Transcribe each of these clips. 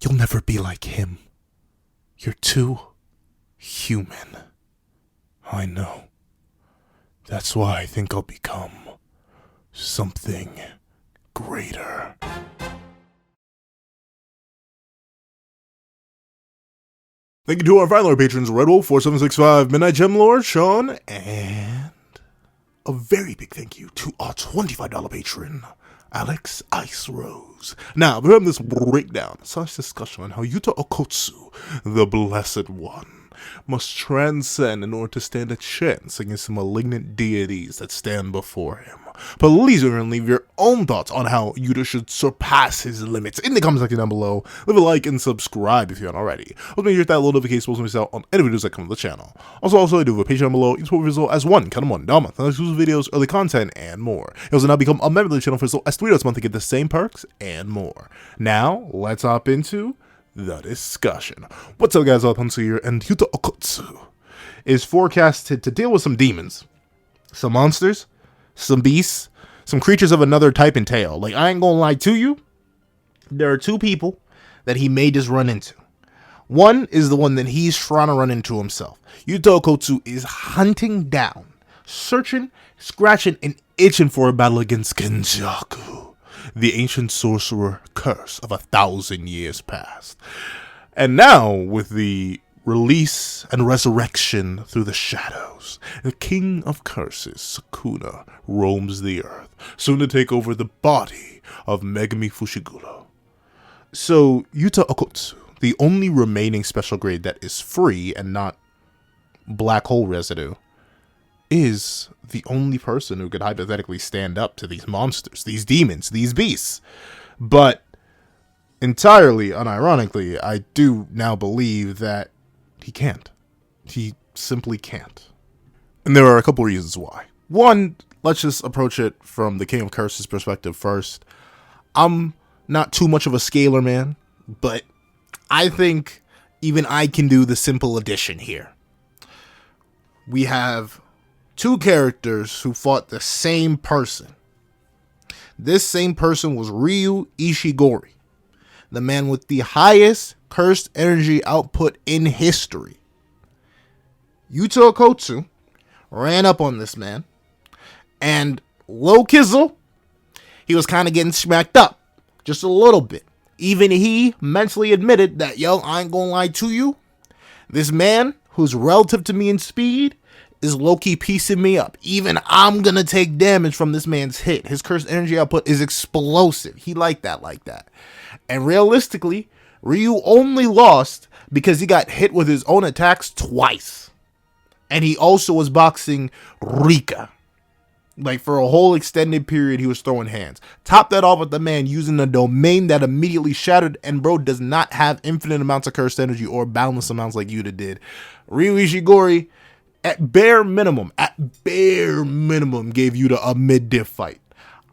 You'll never be like him. You're too human. I know. That's why I think I'll become something greater. Thank you to our final patrons, Red Wolf 4765, Midnight Gem Lord, Sean, and a very big thank you to our $25 patron, Alex Ice Rose. Now, we're having this breakdown, such discussion on how Yuta Okkotsu, the Blessed One, must transcend in order to stand a chance against the malignant deities that stand before him. Please leave your own thoughts on how Yuta should surpass his limits in the comment section down below. Leave a like and subscribe if you haven't already. Also, make sure to hit that little notification bell to miss out on any videos that come to the channel. Also, I do have a Patreon down below. You can support Visual as one, count them $1 a month, exclusive videos, early content, and more. You also now become a member of the channel for as $3 a month to get the same perks and more. Now, let's hop into the discussion. What's up, guys? Okkotsu here, and Yuta Okkotsu is forecasted to deal with some demons, some monsters, some beasts, some creatures of another type and tail. Like, I ain't gonna lie to you, there are two people that he may just run into. One is the one that he's trying to run into himself. Yuta Okkotsu is hunting down, searching, scratching, and itching for a battle against Kenjaku, the ancient sorcerer curse of 1,000 years past. And now, with the release and resurrection through the shadows, the king of curses, Sukuna, roams the earth, soon to take over the body of Megami Fushiguro. So, Yuta Okkotsu, the only remaining special grade that is free and not black hole residue, is the only person who could hypothetically stand up to these monsters, these demons, these beasts. But entirely unironically, I do now believe that he can't. He simply can't. And there are a couple reasons why. One, let's just approach it from the King of Curses perspective first. I'm not too much of a scalar man, but I think even I can do the simple addition here. We have two characters who fought the same person. This same person was Ryu Ishigori, the man with the highest cursed energy output in history. Yuta Okkotsu ran up on this man, and low kizzle, he was kind of getting smacked up, just a little bit. Even he mentally admitted that, yo, I ain't gonna lie to you, this man, who's relative to me in speed, is low-key piecing me up. Even I'm gonna take damage from this man's hit. His cursed energy output is explosive. He liked that like that. And realistically, Ryu only lost because he got hit with his own attacks twice. And he also was boxing Rika. Like, for a whole extended period, he was throwing hands. Top that off with the man using a domain that immediately shattered, and bro does not have infinite amounts of cursed energy or boundless amounts like Yuta did. Ryu Ishigori, at bare minimum, gave Yuta a mid-diff fight.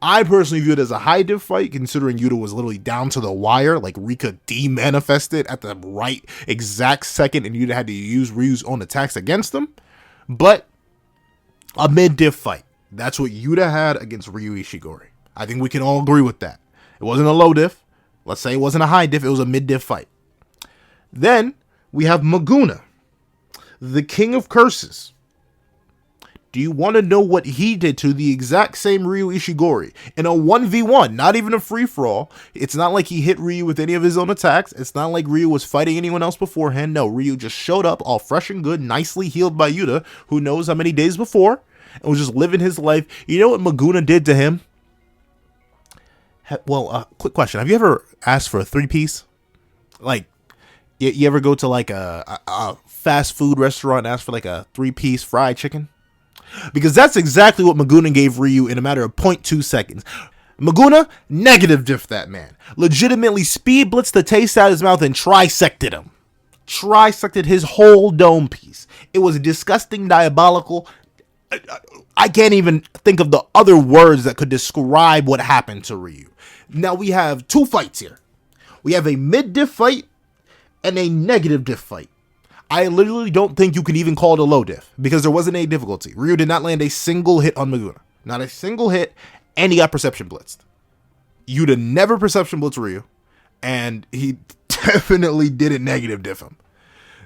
I personally view it as a high-diff fight, considering Yuta was literally down to the wire. Like, Rika demanifested at the right exact second, and Yuta had to use Ryu's own attacks against him. But a mid-diff fight. That's what Yuta had against Ryu Ishigori. I think we can all agree with that. It wasn't a low diff. Let's say it wasn't a high diff. It was a mid-diff fight. Then we have Maguna, the King of Curses. Do you want to know what he did to the exact same Ryu Ishigori in a 1v1, not even a free-for-all? It's not like he hit Ryu with any of his own attacks. It's not like Ryu was fighting anyone else beforehand. No, Ryu just showed up all fresh and good, nicely healed by Yuta, who knows how many days before, and was just living his life. You know what Maguna did to him? Well, quick question. Have you ever asked for a 3-piece? Like, you ever go to like a fast food restaurant and ask for like a 3-piece fried chicken? Because that's exactly what Maguna gave Ryu in a matter of 0.2 seconds. Maguna negative diff that man. Legitimately speed blitzed the taste out of his mouth and trisected him. Trisected his whole dome piece. It was disgusting, diabolical. I can't even think of the other words that could describe what happened to Ryu. Now we have two fights here. We have a mid-diff fight and a negative diff fight. I literally don't think you can even call it a low diff because there wasn't any difficulty. Ryu did not land a single hit on Maguna. Not a single hit, and he got perception blitzed. Yuta never perception blitzed Ryu, and he definitely didn't negative diff him.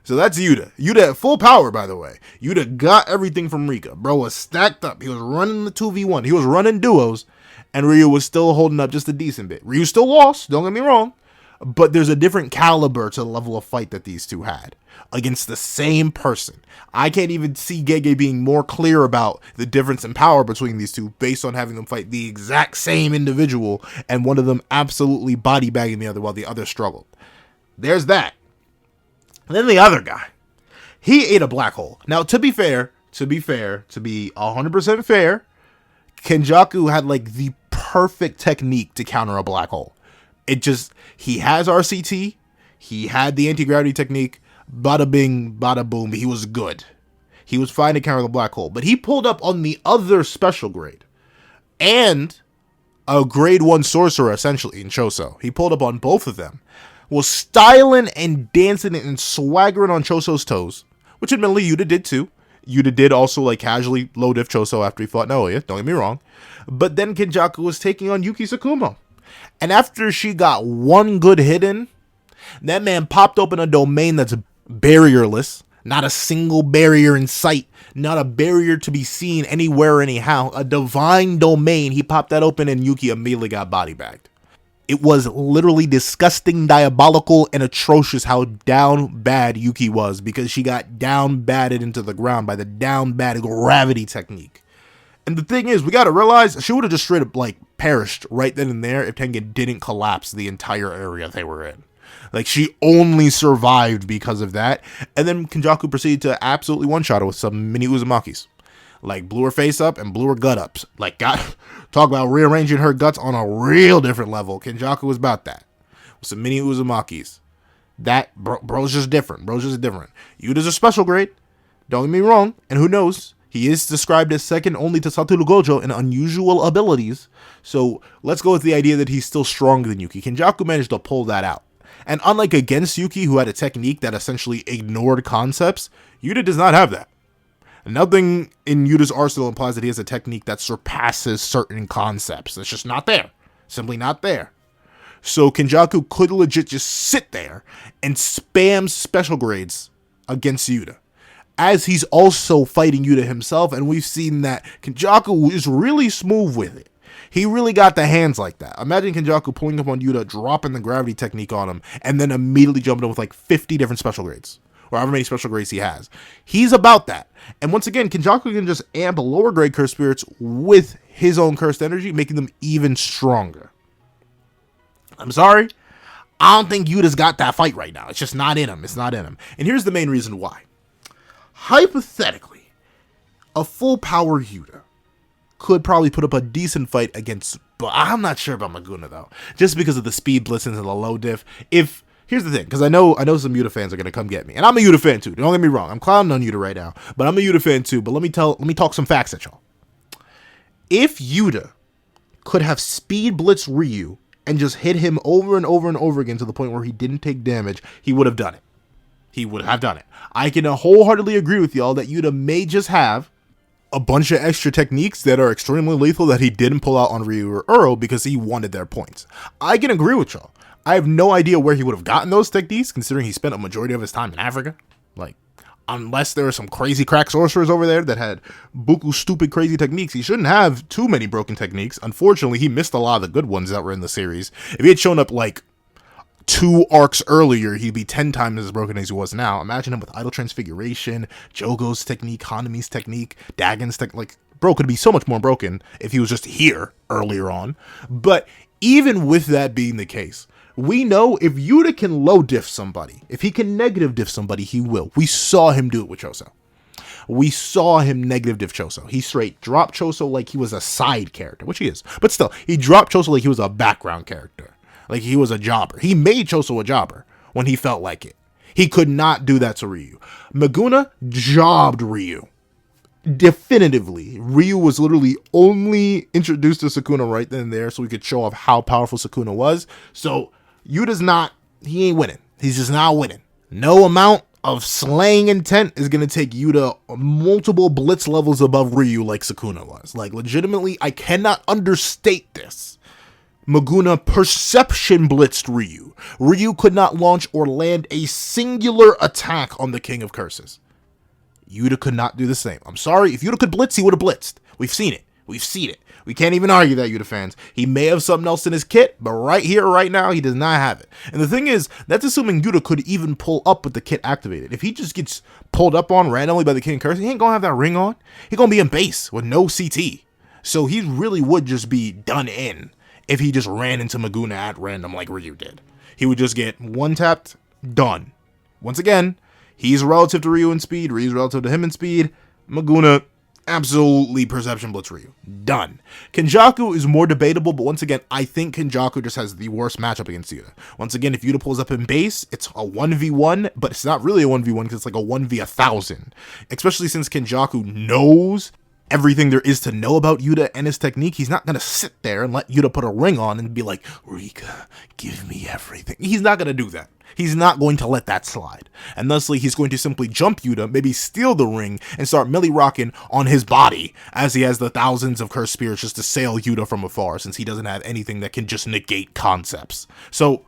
So that's Yuta. Yuta at full power, by the way. Yuta got everything from Rika. Bro was stacked up. He was running the 2v1. He was running duos, and Ryu was still holding up just a decent bit. Ryu still lost, don't get me wrong, but there's a different caliber to the level of fight that these two had against the same person. I can't even see Gege being more clear about the difference in power between these two based on having them fight the exact same individual and one of them absolutely body bagging the other while the other struggled. There's that. And then the other guy, he ate a black hole. Now, to be 100% fair, Kenjaku had like the perfect technique to counter a black hole. He has RCT, he had the anti-gravity technique, bada bing, bada boom, he was good. He was fine to counter the black hole, but he pulled up on the other special grade and a grade 1 sorcerer, essentially, in Choso. He pulled up on both of them. Was styling and dancing and swaggering on Choso's toes, which admittedly Yuta did too. Yuta did also like casually low diff Choso after he fought Naoya, don't get me wrong. But then Kenjaku was taking on Yuki Tsukumo. And after she got one good hit in, that man popped open a domain that's barrierless, not a single barrier in sight, not a barrier to be seen anywhere anyhow, a divine domain. He popped that open and Yuki immediately got body bagged. It was literally disgusting, diabolical, and atrocious how down bad Yuki was because she got down batted into the ground by the down bad gravity technique. And the thing is, we gotta realize she would have just straight up like perished right then and there if Tengen didn't collapse the entire area they were in. Like, she only survived because of that. And then Kenjaku proceeded to absolutely one-shot her with some mini Uzumakis. Like, blew her face up and blew her gut up. Like, talk about rearranging her guts on a real different level. Kenjaku was about that. With some mini Uzumakis. That, bro's just different. Yuta's a special grade. Don't get me wrong. And who knows? He is described as second only to Satoru Gojo in unusual abilities. So, let's go with the idea that he's still stronger than Yuki. Kenjaku managed to pull that out. And unlike against Yuki, who had a technique that essentially ignored concepts, Yuta does not have that. Nothing in Yuta's arsenal implies that he has a technique that surpasses certain concepts. It's just not there. Simply not there. So Kenjaku could legit just sit there and spam special grades against Yuta, as he's also fighting Yuta himself, and we've seen that Kenjaku is really smooth with it. He really got the hands like that. Imagine Kenjaku pulling up on Yuta, dropping the gravity technique on him, and then immediately jumping in with like 50 different special grades. Or however many special grades he has. He's about that. And once again, Kenjaku can just amp lower grade cursed spirits with his own cursed energy, making them even stronger. I'm sorry, I don't think Yuta's got that fight right now. It's just not in him. It's not in him. And here's the main reason why. Hypothetically, a full power Yuta could probably put up a decent fight against, but I'm not sure about Maguna though, just because of the speed blitzes and the low diff. Here's the thing, because I know some Yuta fans are gonna come get me, and I'm a Yuta fan too. Don't get me wrong, I'm clowning on Yuta right now, but I'm a Yuta fan too. But let me talk some facts at y'all. If Yuta could have speed blitz Ryu and just hit him over and over and over again to the point where he didn't take damage, he would have done it. He would have done it. I can wholeheartedly agree with y'all that Yuta may just have a bunch of extra techniques that are extremely lethal that he didn't pull out on Ryu or Uro because he wanted their points. I can agree with y'all. I have no idea where he would have gotten those techniques, considering he spent a majority of his time in Africa. Like, unless there were some crazy crack sorcerers over there that had buku stupid crazy techniques, he shouldn't have too many broken techniques. Unfortunately, he missed a lot of the good ones that were in the series. If he had shown up like 2 arcs earlier, he'd be 10 times as broken as he was now. Imagine him with Idol Transfiguration, Jogo's technique, Hanami's technique, Dagon's technique. Like, bro could be so much more broken if he was just here earlier on. But even with that being the case, we know if Yuta can low diff somebody, if he can negative diff somebody, he will. We saw him do it with Choso. We saw him negative diff Choso. He straight dropped Choso like he was a side character, which he is. But still, he dropped Choso like he was a background character. Like he was a jobber. He made Choso a jobber when he felt like it. He could not do that to Ryu. Maguna jobbed Ryu. Definitively. Ryu was literally only introduced to Sukuna right then and there so we could show off how powerful Sukuna was. So Yuta's he ain't winning. He's just not winning. No amount of slaying intent is going to take Yuta multiple blitz levels above Ryu like Sukuna was. Like, legitimately, I cannot understate this. Maguna perception blitzed Ryu. Ryu could not launch or land a singular attack on the King of Curses. Yuta could not do the same. I'm sorry, if Yuta could blitz, he would have blitzed. We've seen it. We've seen it. We can't even argue that, Yuta fans. He may have something else in his kit, but right here, right now, he does not have it. And the thing is, that's assuming Yuta could even pull up with the kit activated. If he just gets pulled up on randomly by the King of Curses, he ain't gonna have that ring on. He gonna be in base with no CT. So he really would just be done in if he just ran into Maguna at random like Ryu did. He would just get one-tapped, done. Once again, he's relative to Ryu in speed, Ryu's relative to him in speed. Maguna, absolutely perception blitz Ryu. Done. Kenjaku is more debatable, but once again, I think Kenjaku just has the worst matchup against Yuta. Once again, if Yuta pulls up in base, it's a 1v1, but it's not really a 1v1 because it's like a 1v1000. Especially since Kenjaku knows everything there is to know about Yuta and his technique. He's not going to sit there and let Yuta put a ring on and be like, Rika, give me everything. He's not going to do that. He's not going to let that slide. And thusly, he's going to simply jump Yuta, maybe steal the ring, and start melee rocking on his body as he has the thousands of cursed spirits just to sail Yuta from afar, since he doesn't have anything that can just negate concepts. So,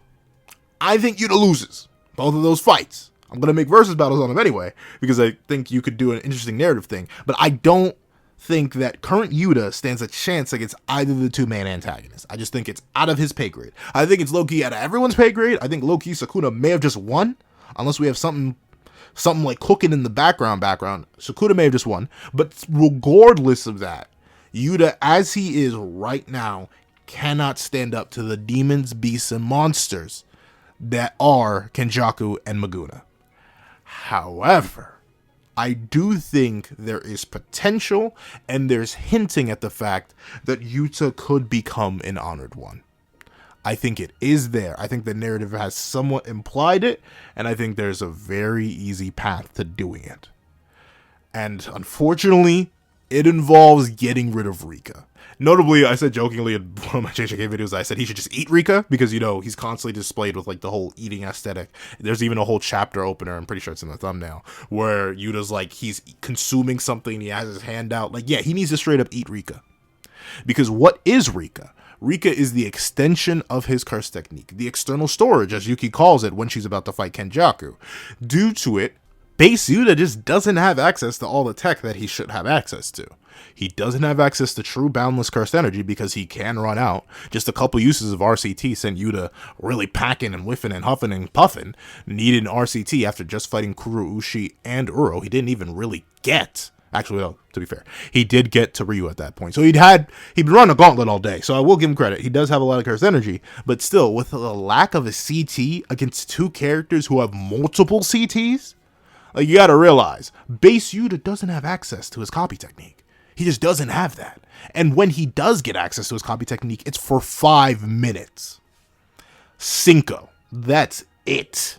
I think Yuta loses both of those fights. I'm going to make versus battles on him anyway, because I think you could do an interesting narrative thing, but I don't think that current Yuta stands a chance against either of the two-man antagonists. I just think it's out of his pay grade. I think it's low-key out of everyone's pay grade. I think low-key Sukuna may have just won, unless we have something like cooking in the background. Sukuna may have just won, but regardless of that, Yuta, as he is right now, cannot stand up to the demons, beasts, and monsters that are Kenjaku and Maguna. However, I do think there is potential, and there's hinting at the fact that Yuta could become an Honored One. I think it is there. I think the narrative has somewhat implied it, and I think there's a very easy path to doing it. And unfortunately, it involves getting rid of Rika. Notably, I said jokingly in one of my JJK videos, I said he should just eat Rika because, you know, he's constantly displayed with like the whole eating aesthetic. There's even a whole chapter opener, I'm pretty sure it's in the thumbnail, where Yuta's like, he's consuming something, he has his hand out. Like, yeah, he needs to straight up eat Rika. Because what is Rika? Rika is the extension of his curse technique, the external storage, as Yuki calls it when she's about to fight Kenjaku. Due to it, base Yuta just doesn't have access to all the tech that he should have access to. He doesn't have access to true boundless cursed energy because he can run out. Just a couple uses of RCT sent Yuta really packing and whiffing and huffing and puffing. Needed an RCT after just fighting Kuro Ushi and Uro. He didn't even really get... Actually, no, to be fair, he did get to Ryu at that point. So he'd been running a gauntlet all day. So I will give him credit. He does have a lot of cursed energy. But still, with the lack of a CT against two characters who have multiple CTs, like, you gotta realize, base Yuta doesn't have access to his copy technique. He just doesn't have that. And when he does get access to his copy technique, it's for 5 minutes. Cinco. That's it.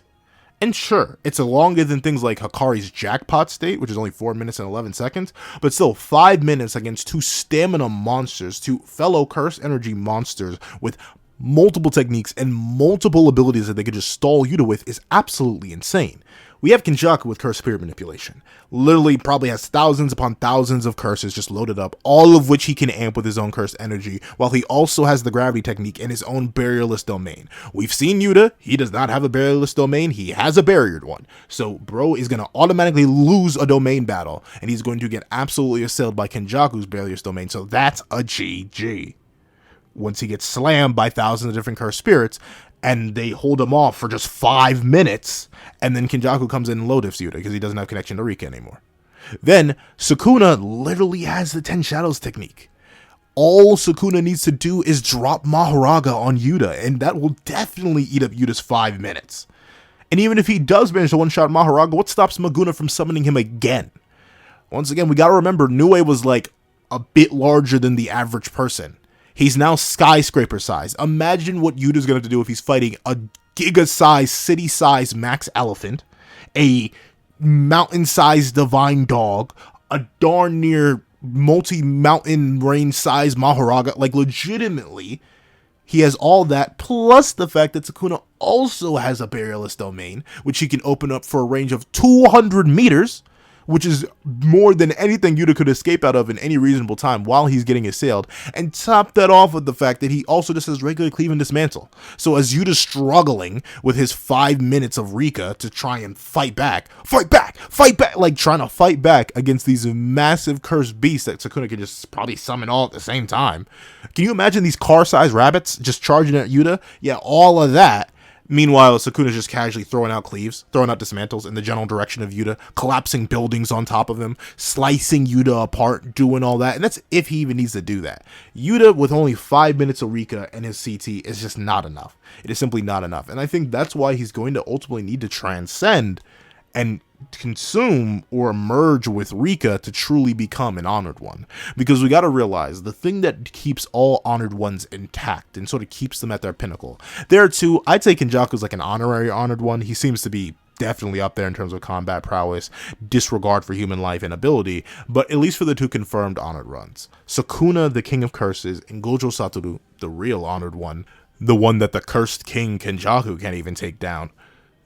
And sure, it's longer than things like Hakari's jackpot state, which is only 4 minutes and 11 seconds, but still 5 minutes against two stamina monsters, two fellow curse energy monsters with multiple techniques and multiple abilities that they could just stall Yuta with is absolutely insane. We have Kenjaku with curse spirit manipulation. Literally probably has thousands upon thousands of curses just loaded up, all of which he can amp with his own cursed energy, while he also has the gravity technique and his own barrierless domain. We've seen Yuta, he does not have a barrierless domain, he has a barriered one. So bro is going to automatically lose a domain battle, and he's going to get absolutely assailed by Kenjaku's barrierless domain, so that's a GG. Once he gets slammed by thousands of different cursed spirits, and they hold him off for just 5 minutes, and then Kenjaku comes in and low diffs Yuta because he doesn't have connection to Rika anymore. Then Sukuna literally has the 10 Shadows technique. All Sukuna needs to do is drop Mahoraga on Yuta, and that will definitely eat up Yuta's 5 minutes. And even if he does manage to one-shot Mahoraga, what stops Maguna from summoning him again? Once again, we gotta remember, Nue was like a bit larger than the average person. He's now skyscraper size. Imagine what Yuta's going to do if he's fighting a giga-size, city-size max elephant, a mountain-sized divine dog, a darn near multi-mountain range-size Mahoraga. Like, legitimately, he has all that, plus the fact that Sukuna also has a barrierless domain, which he can open up for a range of 200 meters, which is more than anything Yuta could escape out of in any reasonable time while he's getting assailed, and top that off with the fact that he also just has regular cleave and dismantle. So as Yuta's struggling with his 5 minutes of Rika to try and fight back, like trying to fight back against these massive cursed beasts that Sukuna could just probably summon all at the same time. Can you imagine these car-sized rabbits just charging at Yuta? Yeah, all of that. Meanwhile, Sukuna's just casually throwing out cleaves, throwing out dismantles in the general direction of Yuta, collapsing buildings on top of him, slicing Yuta apart, doing all that. And that's if he even needs to do that. Yuta, with only 5 minutes of Rika and his CT, is just not enough. It is simply not enough. And I think that's why he's going to ultimately need to transcend and consume or merge with Rika to truly become an honored one. Because we got to realize the thing that keeps all honored ones intact and sort of keeps them at their pinnacle. There too, I'd say Kenjaku's like an honorary honored one. He seems to be definitely up there in terms of combat prowess, disregard for human life and ability, but at least for the 2 confirmed honored runs. Sukuna, the King of Curses, and Gojo Satoru, the real honored one, the one that the cursed King Kenjaku can't even take down.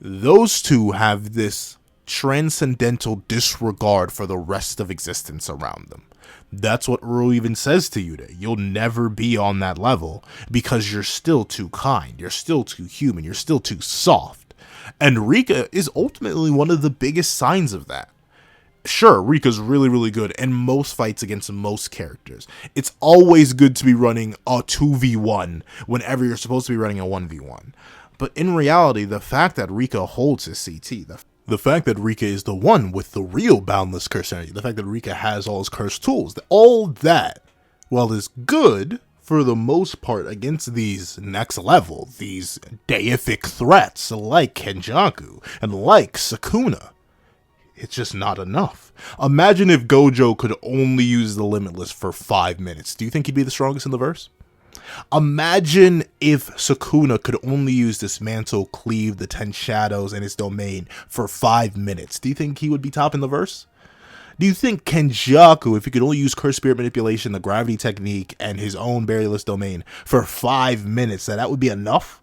Those 2 have this transcendental disregard for the rest of existence around them. That's what Uru even says to Yuta. You'll never be on that level because you're still too kind, you're still too human, you're still too soft. And Rika is ultimately one of the biggest signs of that. Sure, Rika's really, really good in most fights against most characters. It's always good to be running a 2v1 whenever you're supposed to be running a 1v1. But in reality, the fact that Rika holds his CT, the fact that Rika is the one with the real boundless curse energy, the fact that Rika has all his cursed tools, all that, while is good for the most part against these next level, these deific threats like Kenjaku and like Sukuna, it's just not enough. Imagine if Gojo could only use the Limitless for 5 minutes. Do you think he'd be the strongest in the verse? Imagine if Sukuna could only use Dismantle, Cleave, the 10 Shadows, and his domain for 5 minutes. Do you think he would be top in the verse? Do you think Kenjaku, if he could only use Curse Spirit Manipulation, the Gravity Technique, and his own Barrierless Domain for 5 minutes, that would be enough?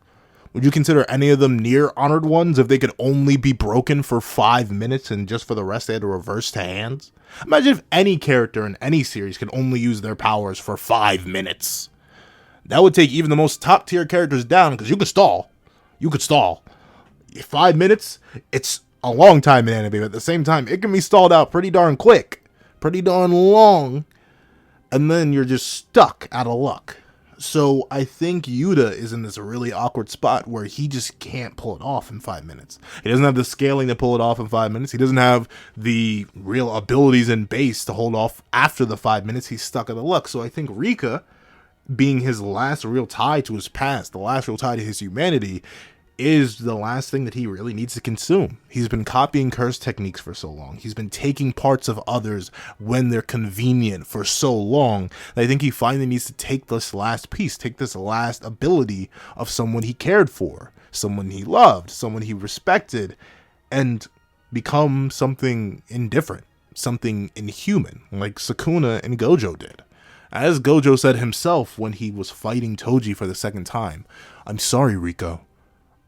Would you consider any of them near honored ones if they could only be broken for 5 minutes and just for the rest they had to reverse to hands? Imagine if any character in any series could only use their powers for 5 minutes. That would take even the most top tier characters down, because you could stall. 5 minutes, it's a long time in anime, but at the same time, it can be stalled out pretty darn quick, pretty darn long, and then you're just stuck out of luck. So I think Yuta is in this really awkward spot where he just can't pull it off in 5 minutes. He doesn't have the scaling to pull it off in 5 minutes. He doesn't have the real abilities and base to hold off after the 5 minutes. He's stuck out of luck. So I think Rika, being his last real tie to his past, the last real tie to his humanity, is the last thing that he really needs to consume. He's been copying curse techniques for so long. He's been taking parts of others when they're convenient for so long that I think he finally needs to take this last piece, take this last ability of someone he cared for, someone he loved, someone he respected, and become something indifferent, something inhuman, like Sukuna and Gojo did. As Gojo said himself when he was fighting Toji for the second time, "I'm sorry, Riko.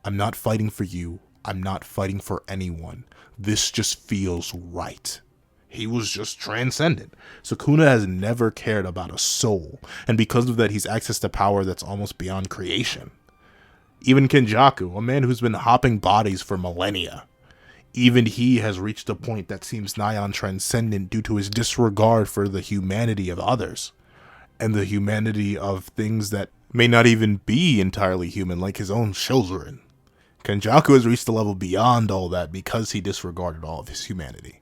I'm not fighting for you. I'm not fighting for anyone. This just feels right." He was just transcendent. Sukuna has never cared about a soul, and because of that, he's access to power that's almost beyond creation. Even Kenjaku, a man who's been hopping bodies for millennia, even he has reached a point that seems nigh on transcendent due to his disregard for the humanity of others, and the humanity of things that may not even be entirely human, like his own children. Kenjaku has reached a level beyond all that because he disregarded all of his humanity.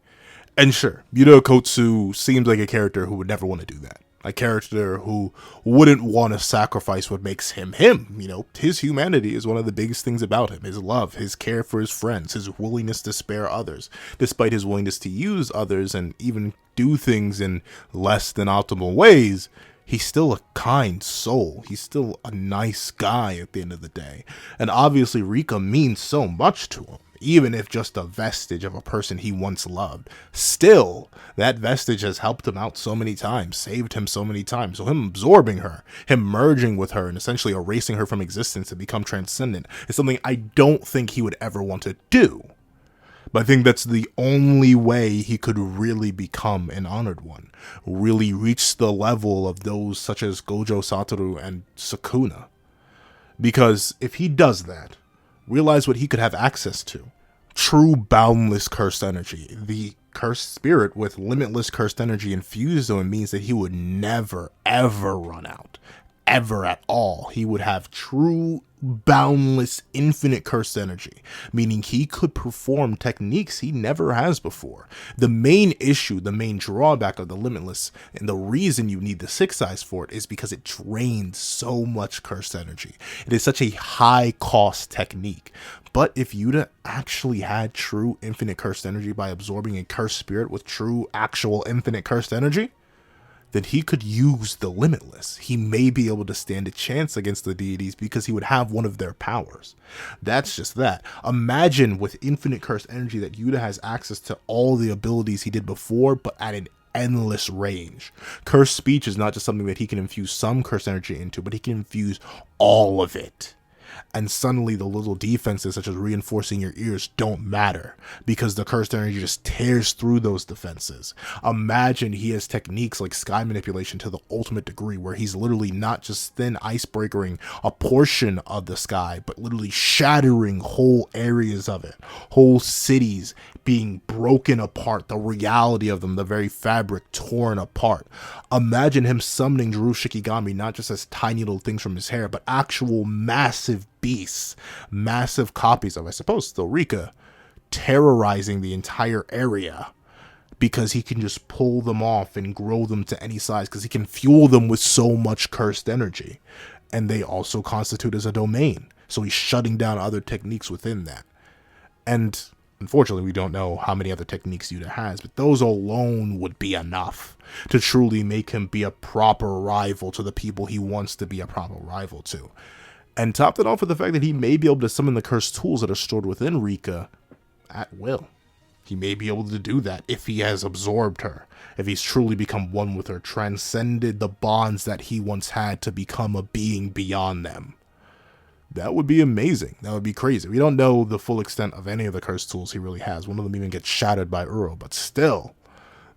And sure, Yuta Okkotsu seems like a character who would never want to do that. A character who wouldn't want to sacrifice what makes him him. You know, his humanity is one of the biggest things about him. His love, his care for his friends, his willingness to spare others. Despite his willingness to use others and even do things in less than optimal ways, he's still a kind soul. He's still a nice guy at the end of the day. And obviously Rika means so much to him, even if just a vestige of a person he once loved. Still, that vestige has helped him out so many times, saved him so many times. So him absorbing her, him merging with her, and essentially erasing her from existence to become transcendent is something I don't think he would ever want to do. But I think that's the only way he could really become an honored one, really reach the level of those such as Gojo Satoru and Sukuna. Because if he does that, realize what he could have access to. True boundless cursed energy. The cursed spirit with limitless cursed energy infused in him means that he would never, ever run out. Ever at all. He would have true boundless infinite cursed energy, meaning he could perform techniques he never has before. The main issue, the main drawback of the limitless, and the reason you need the 6 size for it, is because it drains so much cursed energy. It is such a high cost technique. But if Yuta actually had true infinite cursed energy by absorbing a cursed spirit with true actual infinite cursed energy, then he could use the limitless. He may be able to stand a chance against the deities because he would have one of their powers. That's just that. Imagine with infinite cursed energy that Yuta has access to all the abilities he did before, but at an endless range. Cursed speech is not just something that he can infuse some cursed energy into, but he can infuse all of it. And suddenly the little defenses such as reinforcing your ears don't matter because the cursed energy just tears through those defenses. Imagine he has techniques like sky manipulation to the ultimate degree where he's literally not just thin icebreakering a portion of the sky, but literally shattering whole areas of it, whole cities being broken apart, the reality of them, the very fabric torn apart. Imagine him summoning Drew Shikigami not just as tiny little things from his hair, but actual massive beasts, massive copies of, I suppose, still Rika, terrorizing the entire area because he can just pull them off and grow them to any size because he can fuel them with so much cursed energy. And they also constitute as a domain. So he's shutting down other techniques within that. And unfortunately, we don't know how many other techniques Yuta has, but those alone would be enough to truly make him be a proper rival to the people he wants to be a proper rival to. And topped it off with the fact that he may be able to summon the cursed tools that are stored within Rika at will. He may be able to do that if he has absorbed her, if he's truly become one with her, transcended the bonds that he once had to become a being beyond them. That would be amazing. That would be crazy. We don't know the full extent of any of the cursed tools he really has. One of them even gets shattered by Uro, but still,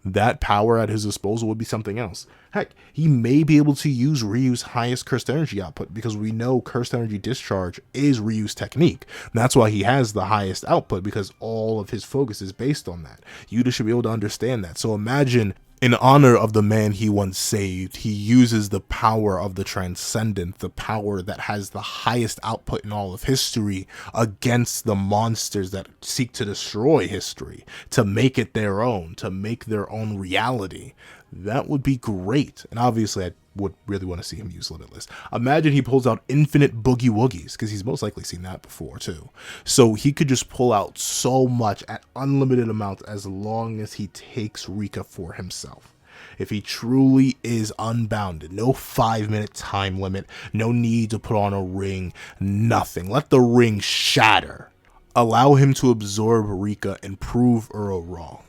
that power at his disposal would be something else. Heck, he may be able to use Ryu's highest cursed energy output because we know cursed energy discharge is Ryu's technique. And that's why he has the highest output because all of his focus is based on that. Yuta should be able to understand that. So imagine, in honor of the man he once saved, he uses the power of the Transcendent, the power that has the highest output in all of history, against the monsters that seek to destroy history, to make it their own, to make their own reality. That would be great. And obviously, I would really want to see him use Limitless. Imagine he pulls out infinite boogie woogies, because he's most likely seen that before too. So he could just pull out so much at unlimited amounts as long as he takes Rika for himself. If he truly is unbounded, no 5-minute time limit, no need to put on a ring, nothing. Let the ring shatter. Allow him to absorb Rika and prove Uro wrong.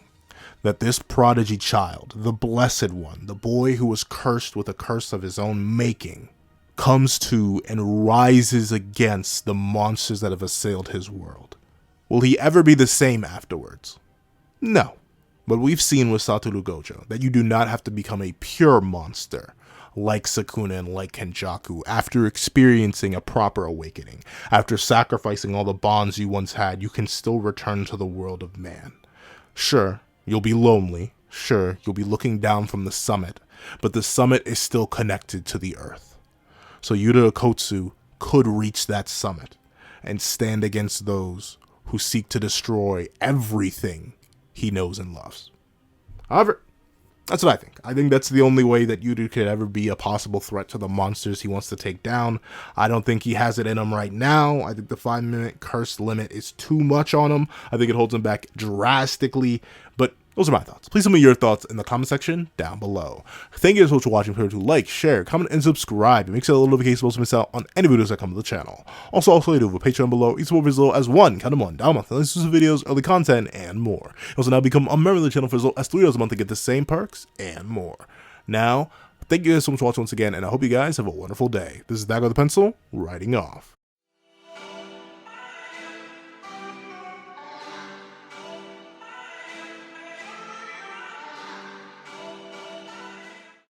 That this prodigy child, the blessed one, the boy who was cursed with a curse of his own making, comes to and rises against the monsters that have assailed his world. Will he ever be the same afterwards? No. But we've seen with Satoru Gojo that you do not have to become a pure monster like Sukuna and like Kenjaku after experiencing a proper awakening. After sacrificing all the bonds you once had, you can still return to the world of man. Sure, you'll be lonely. Sure, you'll be looking down from the summit, but the summit is still connected to the earth. So Yuta Okkotsu could reach that summit and stand against those who seek to destroy everything he knows and loves. However, that's what I think. I think that's the only way that Yuta could ever be a possible threat to the monsters he wants to take down. I don't think he has it in him right now. I think the 5-minute curse limit is too much on him. I think it holds him back drastically, but those are my thoughts. Please tell me your thoughts in the comment section down below. Thank you guys so much for watching. Remember to like, share, comment, and subscribe. And make sure the notifications to miss out on any videos that come to the channel. Also, I do have a Patreon below. Each support as low as $1 down a month. And exclusive videos, early content, and more. Also, now become a member of the channel for as low as $3 a month to get the same perks and more. Now, thank you guys so much for watching once again, and I hope you guys have a wonderful day. This is Dago the Pencil, writing off.